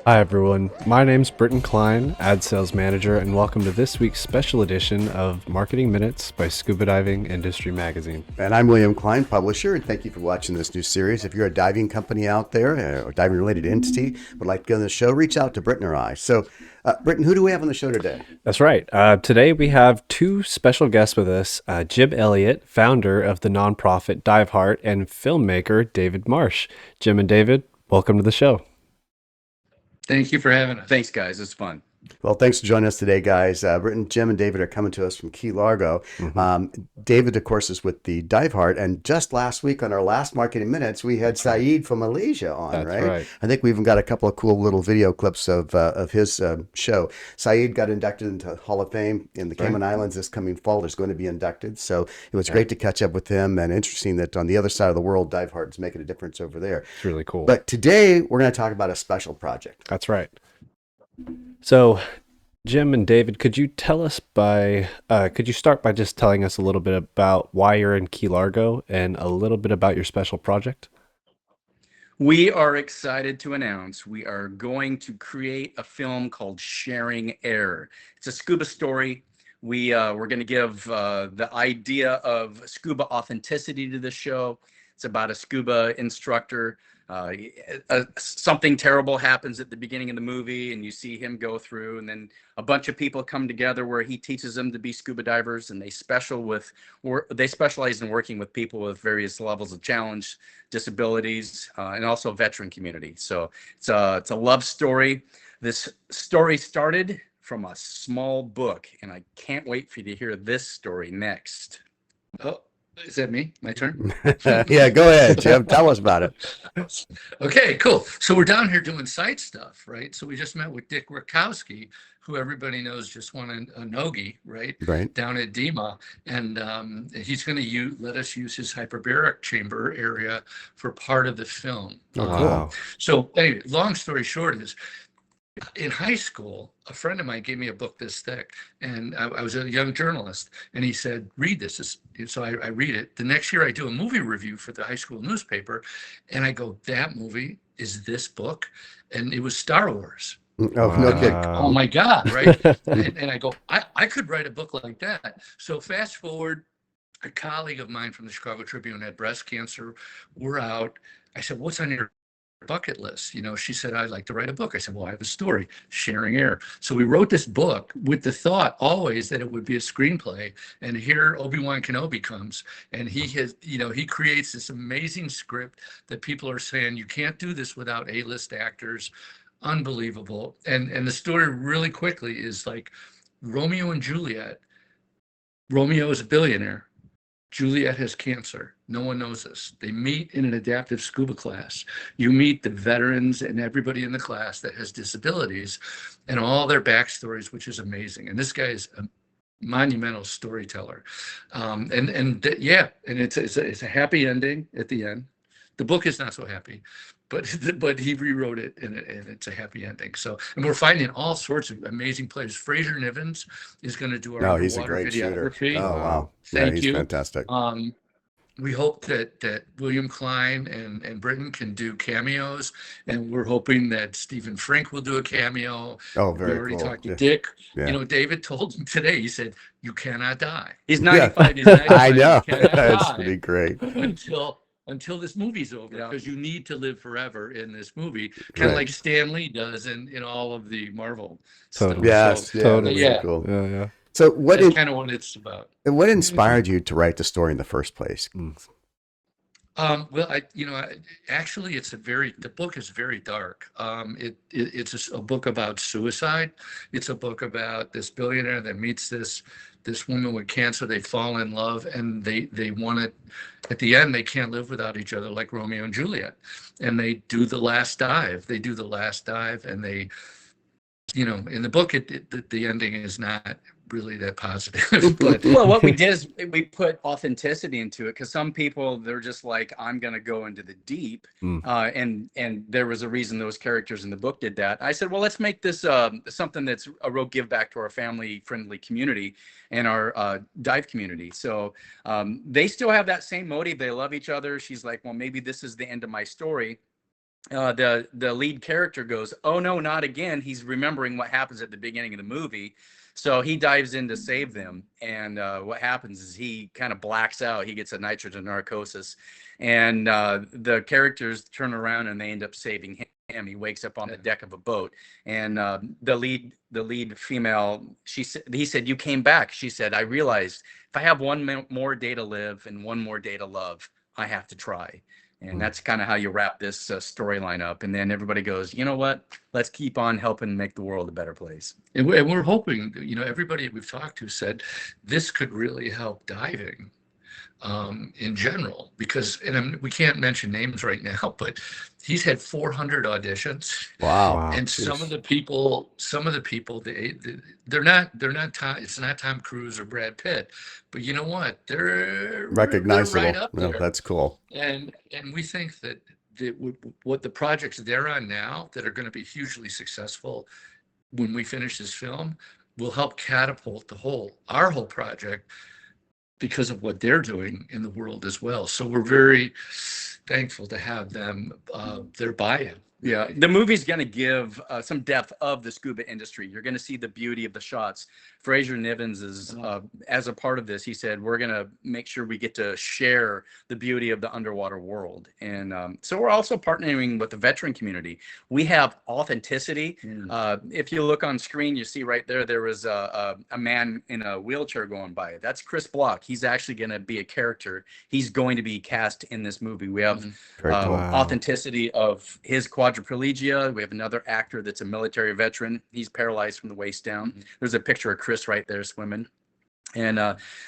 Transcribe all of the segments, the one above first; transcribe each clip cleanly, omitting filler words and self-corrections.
Hi everyone, my name's Britton Klein, Ad Sales Manager, and welcome to this week's special edition of Marketing Minutes by Scuba Diving Industry Magazine. And I'm William Klein, publisher, and thank you for watching this new series. If you're a diving company out there or diving related entity would like to get on the show, reach out to Britton or I. So, Britton, who do we have on the show today? That's right. Today we have two special guests with us, Jim Elliott, founder of the nonprofit Diveheart, and filmmaker David Marsh. Jim and David, welcome to the show. Thank you for having us. Thanks, guys. It's fun. Well, thanks for joining us today, guys. Britton, Jim, and David are coming to us from Key Largo. David, of course, is with the Diveheart. And just last week on our last Marketing Minutes, we had Saeed from Malaysia on, That's right. I think we even got a couple of cool little video clips of his show. Saeed got inducted into Hall of Fame in the Cayman Islands this coming fall. He's going to be inducted. So it was great to catch up with him, and interesting that on the other side of the world, Diveheart is making a difference over there. It's really cool. But today, we're going to talk about a special project. That's right. So, Jim and David, could you start by just telling us a little bit about why you're in Key Largo and a little bit about your special project? We are excited to announce we are going to create a film called Sharing Air. It's a scuba story. We're going to give the idea of scuba authenticity to the show. It's about a scuba instructor. Something terrible happens at the beginning of the movie, and you see him go through, and then a bunch of people come together where he teaches them to be scuba divers, and they specialize in working with people with various levels of challenge, disabilities, and also veteran community. So it's a love story. This story started from a small book, and I can't wait for you to hear this story next. Oh, is that me? My turn? Yeah, go ahead, Jim. Tell us about it. Okay, cool. So we're down here doing site stuff, right? So we just met with Dick Rakowski, who everybody knows just won a Nogi, right? Right. Down at DEMA. And he's going to let us use his hyperbaric chamber area for part of the film. Oh, cool. Wow. So anyway, long story short is, in high school, a friend of mine gave me a book this thick, and I was a young journalist, and he said, read this. So I read it. The next year I do a movie review for the high school newspaper, and I go, that movie is this book? And it was Star Wars. Oh, no kidding. Oh my God, right? and I go, I could write a book like that. So fast forward, a colleague of mine from the Chicago Tribune had breast cancer. We're out. I said, what's on your bucket list? She said, I'd like to write a book. I said, well, I have a story, Sharing Air. So we wrote this book with the thought always that it would be a screenplay. And here Obi-Wan Kenobi comes, and he creates this amazing script that people are saying, you can't do this without A-list actors. Unbelievable. And the story really quickly is like Romeo and Juliet. Romeo is a billionaire. Juliet has cancer. No one knows this. They meet in an adaptive scuba class. You meet the veterans and everybody in the class that has disabilities and all their backstories, which is amazing. And this guy is a monumental storyteller. And it's a happy ending at the end. The book is not so happy, but he rewrote it, and it's a happy ending. So, and we're finding all sorts of amazing players. Frasier Nansen is going to do our He's a underwater great shooter. videography. Oh, wow. Thank he's you. Fantastic. We hope that William Klein and Britton can do cameos, and we're hoping that Stephen Frank will do a cameo. Oh, very We already cool. talked to Dick. Yeah. David told him today, he said, you cannot die. He's 95. He's 95. I know. You cannot That's die pretty great. until this movie's over, because you need to live forever in this movie, kind of like Stan Lee does in all of the Marvel stuff. Yes, So, totally. Really cool. Yeah. So that's kind of what it's about. what inspired you to write the story in the first place? Well, actually, the book is very dark. It's a book about suicide. It's a book about this billionaire that meets this woman with cancer. They fall in love, and they want it. At the end, they can't live without each other, like Romeo and Juliet. And they do the last dive. And they, in the book, the ending is not really that positive. But Well, what we did is we put authenticity into it, because some people, they're just like, I'm going to go into the deep. And there was a reason those characters in the book did that. I said, well, let's make this something that's a real give back to our family friendly community and our dive community. So they still have that same motive. They love each other. She's like, well, maybe this is the end of my story. the lead character goes, "Oh no, not again." He's remembering what happens at the beginning of the movie, so he dives in to save them. And what happens is he kind of blacks out. He gets a nitrogen narcosis, and the characters turn around and they end up saving him. He wakes up on the deck of a boat, and the lead female, he said, "You came back." She said, "I realized if I have one more day to live and one more day to love, I have to try." And that's kind of how you wrap this storyline up. And then everybody goes, "You know what? Let's keep on helping make the world a better place." And we're hoping, everybody we've talked to said this could really help diving in general, because, we can't mention names right now, but he's had 400 auditions. Wow. And some of the people, they're not Tom, it's not Tom Cruise or Brad Pitt, but you know what? They're Recognizable. right up Well, there. that's cool. And we think that what the projects they're on now that are going to be hugely successful when we finish this film will help catapult our whole project, because of what they're doing in the world as well. So we're very thankful to have them, their buy-in. Yeah, the movie's going to give some depth of the scuba industry. You're going to see the beauty of the shots. Frasier Nivens is, as a part of this, he said, "We're going to make sure we get to share the beauty of the underwater world." And so we're also partnering with the veteran community. We have authenticity. If you look on screen, you see right there was a man in a wheelchair going by. That's Chris Block. He's actually going to be a character. He's going to be cast in this movie. We have authenticity of his quadriplegia. We have another actor that's a military veteran. He's paralyzed from the waist down. There's a picture of Chris right there swimming. And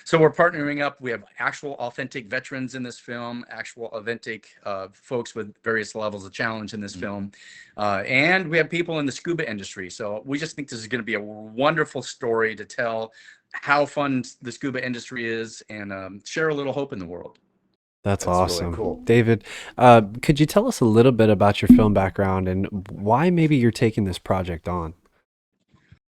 so we're partnering up. We have actual authentic veterans in this film, actual authentic folks with various levels of challenge in this film. And we have people in the scuba industry. So we just think this is going to be a wonderful story to tell how fun the scuba industry is, and share a little hope in the world. That's awesome. Really cool. David, could you tell us a little bit about your film background and why maybe you're taking this project on?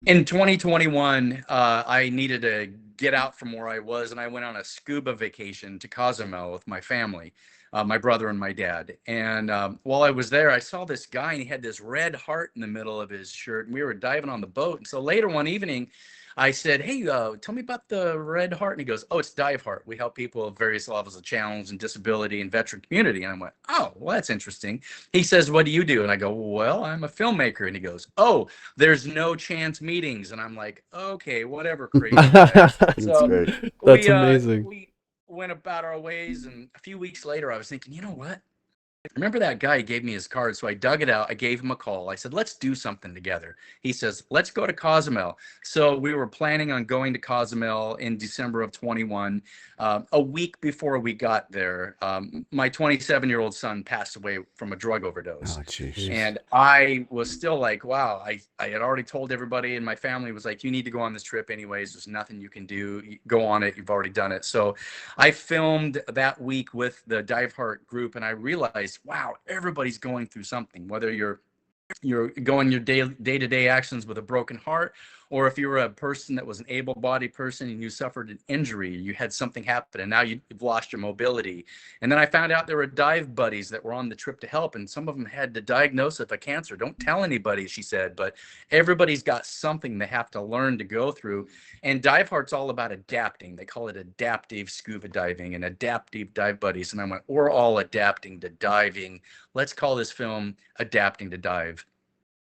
In 2021, I needed to get out from where I was, and I went on a scuba vacation to Cozumel with my family, my brother and my dad. And while I was there, I saw this guy, and he had this red heart in the middle of his shirt, and we were diving on the boat. And so later one evening, I said, "Hey, tell me about the red heart." And he goes, "Oh, it's Diveheart. We help people with various levels of challenge and disability and veteran community." And I went, "Oh, well, that's interesting." He says, "What do you do?" And I go, "Well, I'm a filmmaker." And he goes, "Oh, there's no chance meetings." And I'm like, "Okay, whatever, crazy guy." So great. That's amazing. We went about our ways, and a few weeks later, I was thinking, you know what? Remember that guy gave me his card, so I dug it out. I gave him a call. I said, "Let's do something together." He says, "Let's go to Cozumel." So we were planning on going to Cozumel in December of 21. A week before we got there, my 27-year-old son passed away from a drug overdose. Oh, jeez. And I was still like, wow, I had already told everybody, and my family was like, "You need to go on this trip anyways. There's nothing you can do. Go on it. You've already done it." So I filmed that week with the Diveheart group, and I realized, wow, everybody's going through something, whether you're going your day-to-day actions with a broken heart, or if you were a person that was an able-bodied person and you suffered an injury, you had something happen, and now you've lost your mobility. And then I found out there were dive buddies that were on the trip to help, and some of them had the diagnosis of a cancer. "Don't tell anybody," she said, but everybody's got something they have to learn to go through. And Diveheart's all about adapting. They call it adaptive scuba diving and adaptive dive buddies. And I went, we're all adapting to diving. Let's call this film Adapting to Dive.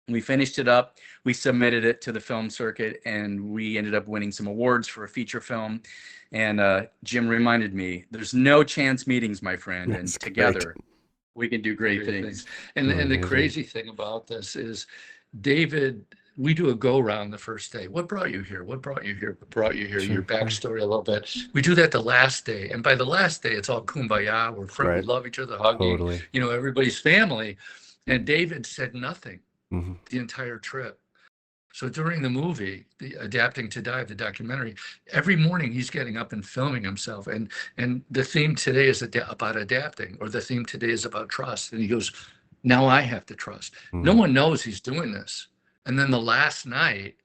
We finished it up. We submitted it to the film circuit, and we ended up winning some awards for a feature film. And Jim reminded me, there's no chance meetings, my friend, and together we can do great things. And the crazy thing about this is, David, we do a go round the first day. What brought you here? What brought you here? What brought you here? Sure. Your backstory a little bit. We do that the last day. And by the last day, it's all kumbaya. We're friends. We love each other, hugging, Totally. Everybody's family. And David said nothing the entire trip. So during the movie, the Adapting to Dive, the documentary, every morning he's getting up and filming himself. And the theme today is about adapting, or the theme today is about trust. And he goes, now I have to trust. No one knows he's doing this. And then the last night,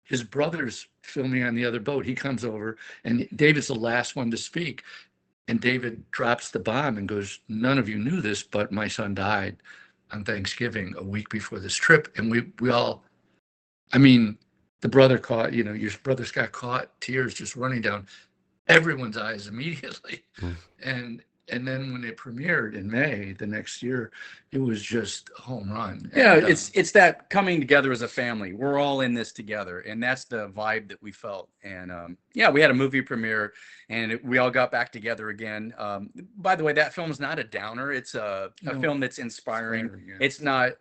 his brother's filming on the other boat. He comes over, and David's the last one to speak. And David drops the bomb and goes, none of you knew this, but my son died on Thanksgiving, a week before this trip, and we all, I mean, the brother caught, you know, your brother Scott caught tears just running down everyone's eyes immediately. Mm. And then when it premiered in May the next year, it was just a home run. Yeah, And, it's that coming together as a family. We're all in this together, and that's the vibe that we felt. And yeah, we had a movie premiere, and we all got back together again. By the way, that film is not a downer. It's a film that's inspiring. Yeah. It's not.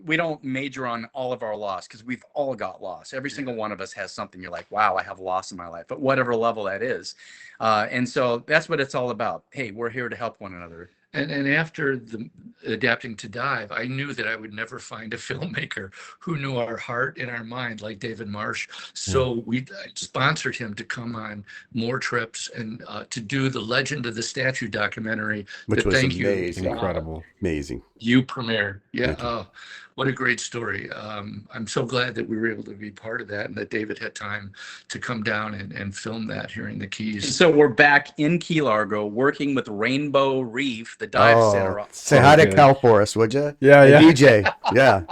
We don't major on all of our loss, because we've all got loss. Every single one of us has something you're like, wow, I have loss in my life, at whatever level that is. And so that's what it's all about. Hey, we're here to help one another. And after the adapting to Dive, I knew that I would never find a filmmaker who knew our heart and our mind like David Marsh. So we sponsored him to come on more trips and to do the Legend of the Statue documentary. Which was Thank amazing. You, Incredible. Amazing. You premiered. Yeah. Thank you. What a great story. I'm so glad that we were able to be part of that and that David had time to come down and film that here in the Keys. So we're back in Key Largo working with Rainbow Reef, the dive center. Say hi to good. Cal for us, would you? Yeah, yeah. DJ. Yeah.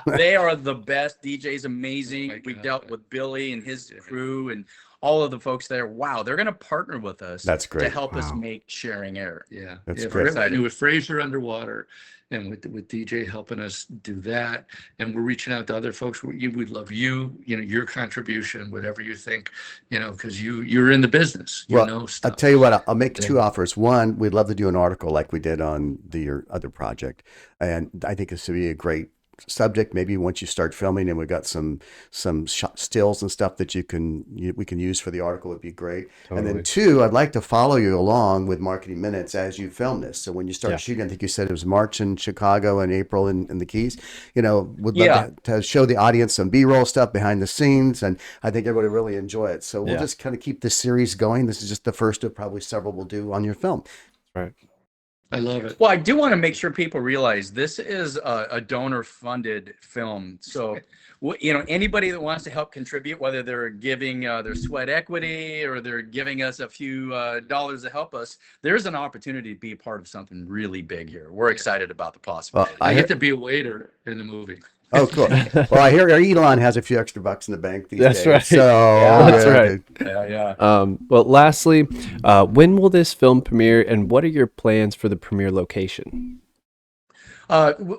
They are the best. DJ's amazing. Oh my We God. dealt with Billy and his crew and all of the folks there. Wow, they're going to partner with us. That's great. To help us Wow. make sharing air. Yeah, That's yeah, great. Excited. With Frasier underwater, and with DJ helping us do that, and we're reaching out to other folks. We'd love you know, your contribution, whatever you think, you know, because you're in the business, you know I'll stuff. tell you what, I'll make two Yeah. offers. One, we'd love to do an article like we did on your other project. And I think this would be a great subject. Maybe once you start filming and we've got some stills and stuff that we can use for the article, would be great. And Totally. then two, I'd like to follow you along with Marketing Minutes as you film this. So when you start Yeah. shooting, I think you said it was March in Chicago and April in the Keys, you know, would love Yeah. to show the audience some B-roll stuff behind the scenes. And I think everybody really enjoy it. So we'll Yeah. just kind of keep this series going. This is just the first of probably several we'll do on your film. Right. I love it. Well, I do want to make sure people realize this is a donor-funded film. So, you know, anybody that wants to help contribute, whether they're giving their sweat equity or they're giving us a few dollars to help us, there's an opportunity to be a part of something really big here. We're excited about the possibility. I get to be a waiter in the movie. Oh, cool. Well, I hear Elon has a few extra bucks in the bank these That's days. right. So Yeah, that's right. Yeah. Well, lastly, when will this film premiere, and what are your plans for the premiere location?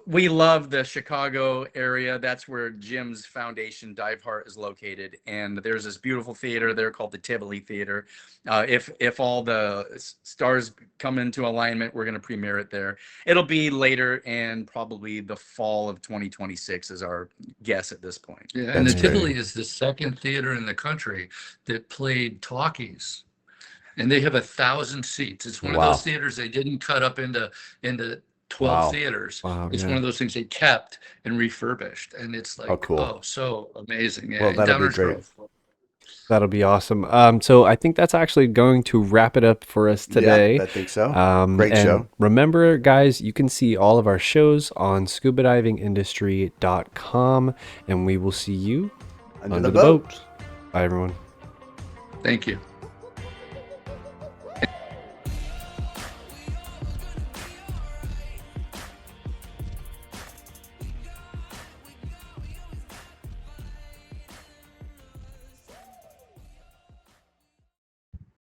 We love the Chicago area. That's where Jim's foundation, Diveheart, is located. And there's this beautiful theater there called the Tivoli Theater. If all the stars come into alignment, we're going to premiere it there. It'll be later, and probably the fall of 2026 is our guess at this point. Yeah, and the That's great. Tivoli is the second theater in the country that played talkies, and they have 1,000 seats. It's one of Wow. those theaters they didn't cut up into 12 Wow. theaters. Wow, It's yeah. one of those things they kept and refurbished, and it's like, Oh, cool. so amazing. Yeah, Well, in that'll be Downers great. Grove. That'll be awesome. So I think that's actually going to wrap it up for us today. Yeah, I think so. Great And show. remember, guys, you can see all of our shows on scubadivingindustry.com, and we will see you Under under the the boat. boat. Bye, everyone. Thank you.